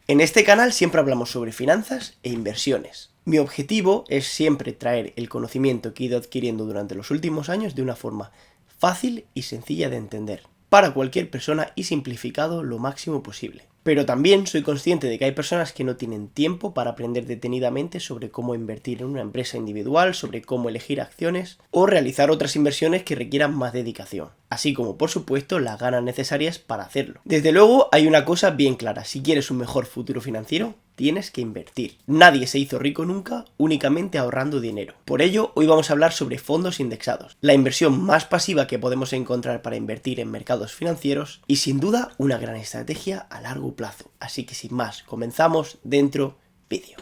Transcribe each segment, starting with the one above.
En este canal siempre hablamos sobre finanzas e inversiones. Mi objetivo es siempre traer el conocimiento que he ido adquiriendo durante los últimos años de una forma fácil y sencilla de entender, para cualquier persona y simplificado lo máximo posible. Pero también soy consciente de que hay personas que no tienen tiempo para aprender detenidamente sobre cómo invertir en una empresa individual, sobre cómo elegir acciones o realizar otras inversiones que requieran más dedicación, así como por supuesto las ganas necesarias para hacerlo. Desde luego hay una cosa bien clara: si quieres un mejor futuro financiero, tienes que invertir. Nadie se hizo rico nunca únicamente ahorrando dinero. Por ello, hoy vamos a hablar sobre fondos indexados, la inversión más pasiva que podemos encontrar para invertir en mercados financieros y sin duda una gran estrategia a largo plazo. Así que sin más, comenzamos dentro vídeo.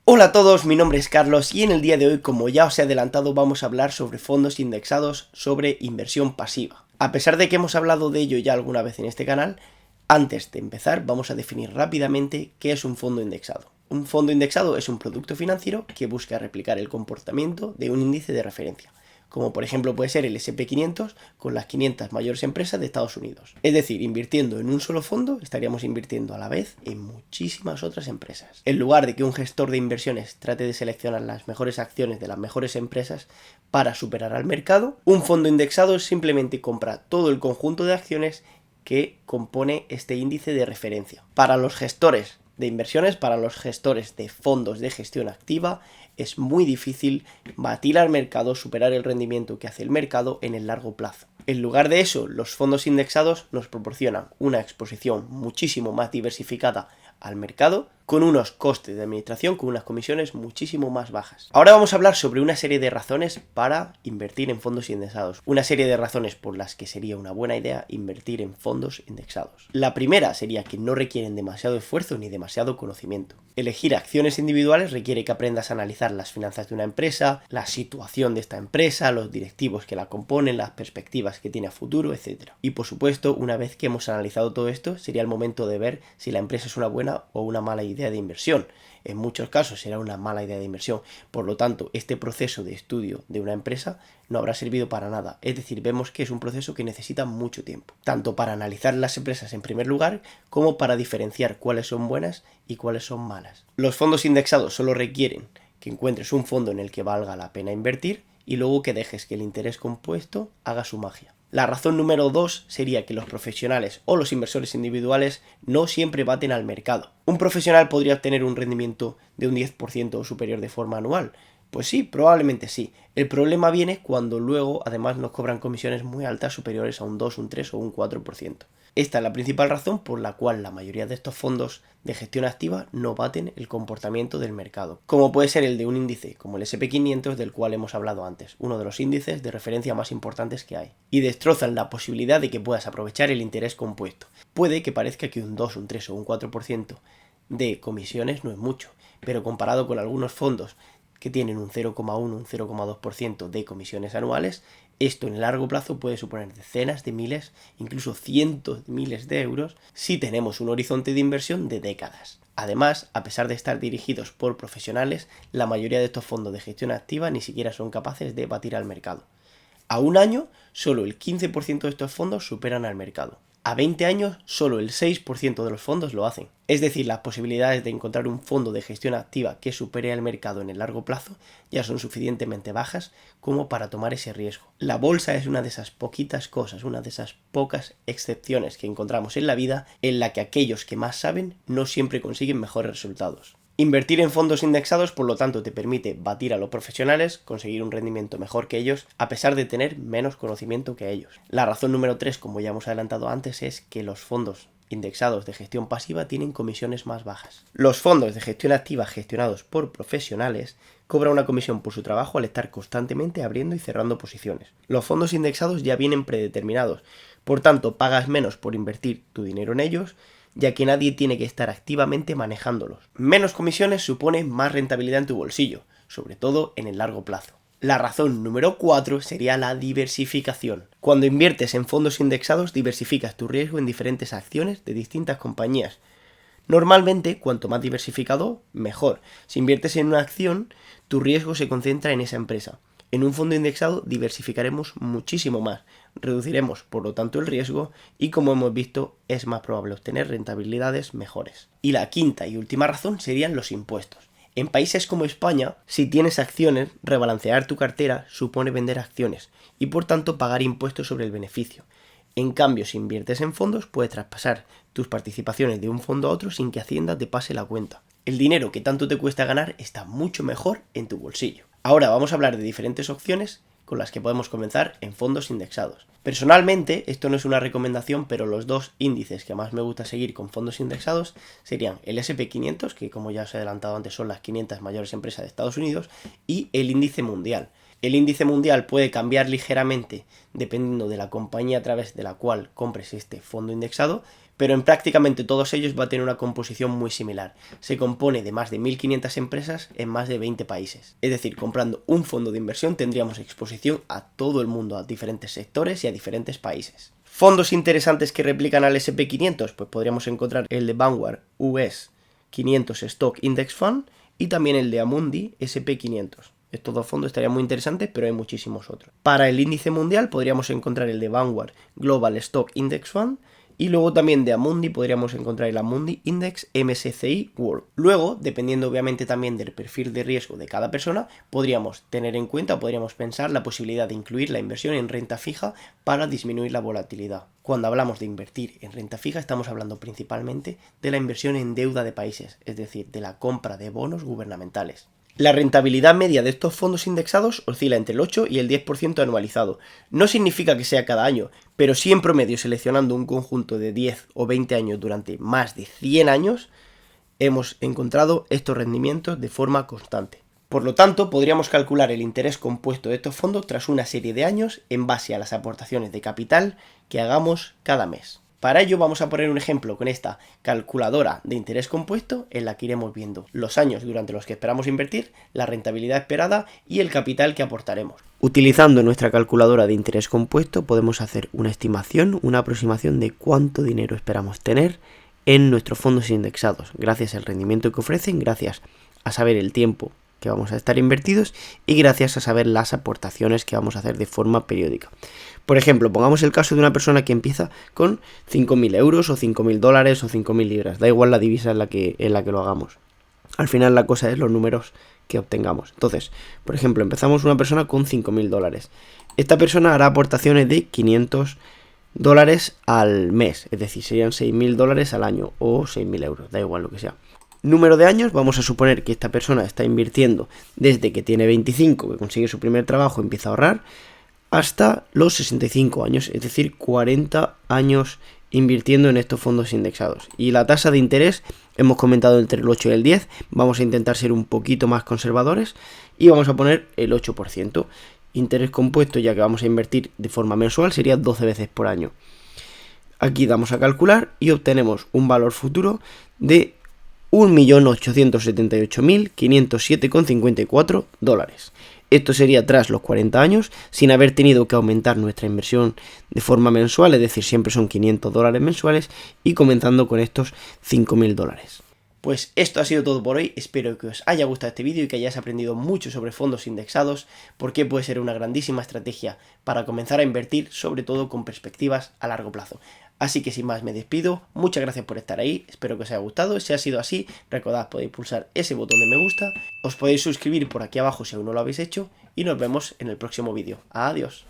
Hola a todos, mi nombre es Carlos y en el día de hoy, como ya os he adelantado, vamos a hablar sobre fondos indexados, sobre inversión pasiva. A pesar de que hemos hablado de ello ya alguna vez en este canal, antes de empezar vamos a definir rápidamente qué es un fondo indexado. Un fondo indexado es un producto financiero que busca replicar el comportamiento de un índice de referencia, como por ejemplo puede ser el S&P 500 con las 500 mayores empresas de Estados Unidos. Es decir, invirtiendo en un solo fondo estaríamos invirtiendo a la vez en muchísimas otras empresas. En lugar de que un gestor de inversiones trate de seleccionar las mejores acciones de las mejores empresas para superar al mercado, un fondo indexado simplemente compra todo el conjunto de acciones que compone este índice de referencia. Para los gestores de inversiones, para los gestores de fondos de gestión activa, es muy difícil batir al mercado, superar el rendimiento que hace el mercado en el largo plazo. En lugar de eso, los fondos indexados nos proporcionan una exposición muchísimo más diversificada al mercado, con unos costes de administración, con unas comisiones muchísimo más bajas. Ahora vamos a hablar sobre una serie de razones para invertir en fondos indexados. Una serie de razones por las que sería una buena idea invertir en fondos indexados. La primera sería que no requieren demasiado esfuerzo ni demasiado conocimiento. Elegir acciones individuales requiere que aprendas a analizar las finanzas de una empresa, la situación de esta empresa, los directivos que la componen, las perspectivas que tiene a futuro, etc. Y por supuesto, una vez que hemos analizado todo esto, sería el momento de ver si la empresa es una buena o una mala idea de inversión. En muchos casos será una mala idea de inversión, por lo tanto este proceso de estudio de una empresa no habrá servido para nada. Es decir, vemos que es un proceso que necesita mucho tiempo, tanto para analizar las empresas en primer lugar como para diferenciar cuáles son buenas y cuáles son malas. Los fondos indexados solo requieren que encuentres un fondo en el que valga la pena invertir y luego que dejes que el interés compuesto haga su magia. La razón número 2 sería que los profesionales o los inversores individuales no siempre baten al mercado. Un profesional podría obtener un rendimiento de un 10% o superior de forma anual. Pues sí, probablemente sí. El problema viene cuando luego además nos cobran comisiones muy altas, superiores a un 2, un 3 o un 4%. Esta es la principal razón por la cual la mayoría de estos fondos de gestión activa no baten el comportamiento del mercado, como puede ser el de un índice como el S&P 500 del cual hemos hablado antes, uno de los índices de referencia más importantes que hay, y destrozan la posibilidad de que puedas aprovechar el interés compuesto. Puede que parezca que un 2, un 3 o un 4% de comisiones no es mucho, pero comparado con algunos fondos que tienen un 0,1, un 0,2% de comisiones anuales, esto en el largo plazo puede suponer decenas de miles, incluso cientos de miles de euros si tenemos un horizonte de inversión de décadas. Además, a pesar de estar dirigidos por profesionales, la mayoría de estos fondos de gestión activa ni siquiera son capaces de batir al mercado. A un año, solo el 15% de estos fondos superan al mercado. A 20 años, solo el 6% de los fondos lo hacen. Es decir, las posibilidades de encontrar un fondo de gestión activa que supere al mercado en el largo plazo ya son suficientemente bajas como para tomar ese riesgo. La bolsa es una de esas poquitas cosas, una de esas pocas excepciones que encontramos en la vida en la que aquellos que más saben no siempre consiguen mejores resultados. Invertir en fondos indexados, por lo tanto, te permite batir a los profesionales, conseguir un rendimiento mejor que ellos, a pesar de tener menos conocimiento que ellos. La razón número 3, como ya hemos adelantado antes, es que los fondos indexados de gestión pasiva tienen comisiones más bajas. Los fondos de gestión activa gestionados por profesionales cobran una comisión por su trabajo al estar constantemente abriendo y cerrando posiciones. Los fondos indexados ya vienen predeterminados, por tanto, pagas menos por invertir tu dinero en ellos, ya que nadie tiene que estar activamente manejándolos. Menos comisiones supone más rentabilidad en tu bolsillo, sobre todo en el largo plazo. La razón número 4 sería la diversificación. Cuando inviertes en fondos indexados, diversificas tu riesgo en diferentes acciones de distintas compañías. Normalmente, cuanto más diversificado, mejor. Si inviertes en una acción, tu riesgo se concentra en esa empresa. En un fondo indexado diversificaremos muchísimo más, reduciremos por lo tanto el riesgo y, como hemos visto, es más probable obtener rentabilidades mejores. Y la quinta y última razón serían los impuestos. En países como España, si tienes acciones, rebalancear tu cartera supone vender acciones y por tanto pagar impuestos sobre el beneficio. En cambio, si inviertes en fondos, puedes traspasar tus participaciones de un fondo a otro sin que Hacienda te pase la cuenta. El dinero que tanto te cuesta ganar está mucho mejor en tu bolsillo. Ahora vamos a hablar de diferentes opciones con las que podemos comenzar en fondos indexados. Personalmente, esto no es una recomendación, pero los dos índices que más me gusta seguir con fondos indexados serían el S&P 500, que como ya os he adelantado antes son las 500 mayores empresas de Estados Unidos, y el índice mundial. El índice mundial puede cambiar ligeramente dependiendo de la compañía a través de la cual compres este fondo indexado, pero en prácticamente todos ellos va a tener una composición muy similar. Se compone de más de 1.500 empresas en más de 20 países. Es decir, comprando un fondo de inversión tendríamos exposición a todo el mundo, a diferentes sectores y a diferentes países. Fondos interesantes que replican al S&P 500, pues podríamos encontrar el de Vanguard US 500 Stock Index Fund y también el de Amundi S&P 500. Estos dos fondos estarían muy interesantes, pero hay muchísimos otros. Para el índice mundial podríamos encontrar el de Vanguard Global Stock Index Fund y luego también de Amundi podríamos encontrar el Amundi Index MSCI World. Luego, dependiendo obviamente también del perfil de riesgo de cada persona, podríamos tener en cuenta o podríamos pensar la posibilidad de incluir la inversión en renta fija para disminuir la volatilidad. Cuando hablamos de invertir en renta fija estamos hablando principalmente de la inversión en deuda de países, es decir, de la compra de bonos gubernamentales. La rentabilidad media de estos fondos indexados oscila entre el 8 y el 10% anualizado. No significa que sea cada año, pero sí en promedio, seleccionando un conjunto de 10 o 20 años durante más de 100 años, hemos encontrado estos rendimientos de forma constante. Por lo tanto, podríamos calcular el interés compuesto de estos fondos tras una serie de años en base a las aportaciones de capital que hagamos cada mes. Para ello vamos a poner un ejemplo con esta calculadora de interés compuesto en la que iremos viendo los años durante los que esperamos invertir, la rentabilidad esperada y el capital que aportaremos. Utilizando nuestra calculadora de interés compuesto podemos hacer una estimación, una aproximación de cuánto dinero esperamos tener en nuestros fondos indexados, gracias al rendimiento que ofrecen, gracias a saber el tiempo que vamos a estar invertidos y gracias a saber las aportaciones que vamos a hacer de forma periódica. Por ejemplo, pongamos el caso de una persona que empieza con 5.000 euros o 5.000 dólares o 5.000 libras, da igual la divisa en la que lo hagamos. Al final la cosa es los números que obtengamos. Entonces, por ejemplo, empezamos una persona con 5.000 dólares. Esta persona hará aportaciones de 500 dólares al mes, es decir, serían 6.000 dólares al año o 6.000 euros, da igual lo que sea. Número de años, vamos a suponer que esta persona está invirtiendo desde que tiene 25, que consigue su primer trabajo, empieza a ahorrar, hasta los 65 años, es decir, 40 años invirtiendo en estos fondos indexados. Y la tasa de interés, hemos comentado entre el 8 y el 10, vamos a intentar ser un poquito más conservadores y vamos a poner el 8%. Interés compuesto, ya que vamos a invertir de forma mensual, sería 12 veces por año. Aquí damos a calcular y obtenemos un valor futuro de 1.878.507,54 dólares. Esto sería tras los 40 años, sin haber tenido que aumentar nuestra inversión de forma mensual, es decir, siempre son 500 dólares mensuales y comenzando con estos 5.000 dólares. Pues esto ha sido todo por hoy, espero que os haya gustado este vídeo y que hayáis aprendido mucho sobre fondos indexados, porque puede ser una grandísima estrategia para comenzar a invertir, sobre todo con perspectivas a largo plazo. Así que sin más me despido, muchas gracias por estar ahí, espero que os haya gustado, si ha sido así, recordad podéis pulsar ese botón de me gusta, os podéis suscribir por aquí abajo si aún no lo habéis hecho y nos vemos en el próximo vídeo. Adiós.